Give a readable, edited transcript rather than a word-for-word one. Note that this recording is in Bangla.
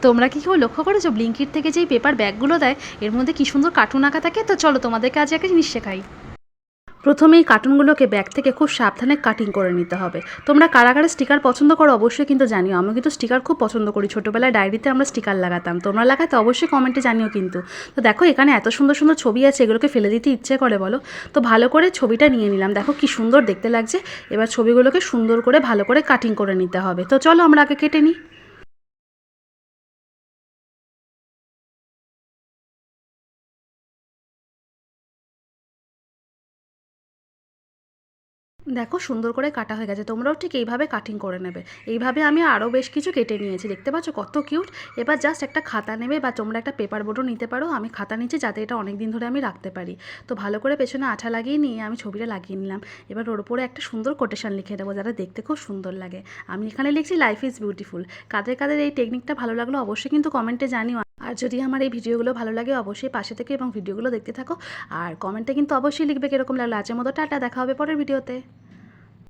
তোমরা কি কেউ লক্ষ্য করেছো ব্লিঙ্কিট থেকে যেই পেপার ব্যাগগুলো দেয় এর মধ্যে কি সুন্দর কার্টুন আঁকা থাকে? তো চলো তোমাদেরকে আজ একটা জিনিস শেখাই। প্রথমে এই কার্টুনগুলোকে ব্যাগ থেকে খুব সাবধানে কাটিং করে নিতে হবে। তোমরা কারা কারা স্টিকার পছন্দ করো অবশ্যই কিন্তু জানিও। আমি কিন্তু স্টিকার খুব পছন্দ করি, ছোটোবেলায় ডায়েরিতে আমরা স্টিকার লাগাতাম। তোমরা লাগাতে অবশ্যই কমেন্টে জানিও কিন্তু। তো দেখো এখানে এত সুন্দর সুন্দর ছবি আছে, এগুলোকে ফেলে দিতে ইচ্ছে করে বলো? তো ভালো করে ছবিটা নিয়ে নিলাম, দেখো কি সুন্দর দেখতে লাগছে। এবার ছবিগুলোকে সুন্দর করে ভালো করে কাটিং করে নিতে হবে। তো চলো আমরা আগে কেটে নিই। দেখো সুন্দর করে কাটা হয়ে গেছে, তোমরাও ঠিক এইভাবে কাটিং করে নেবে। এইভাবে আমি আরও বেশ কিছু কেটে নিয়েছি, দেখতে পাচ্ছ কত কিউট। এবার জাস্ট একটা খাতা নেবে বা তোমরা একটা পেপার বোর্ডও নিতে পারো। আমি খাতা নিচ্ছি যাতে এটা অনেক দিন ধরে আমি রাখতে পারি। তো ভালো করে পেছনে আঠা লাগিয়ে নিয়ে আমি ছবিটা লাগিয়ে নিলাম। এবার ওর উপরে একটা সুন্দর কোটেশন লিখে দেবো যাতে দেখতে খুব সুন্দর লাগে। আমি এখানে লিখছি লাইফ ইজ বিউটিফুল। কাদের কাদের এই টেকনিকটা ভালো লাগলো অবশ্যই কিন্তু কমেন্টে জানিও। আর যদি আমার এই ভিডিওগুলো ভালো লাগে অবশ্যই পাশে থেকে এবং ভিডিওগুলো দেখতে থাকো। আর কমেন্টে কিন্তু অবশ্যই লিখবে কীরকম লাগলো। আজকের মতো টাটা, দেখা হবে পরের ভিডিওতে।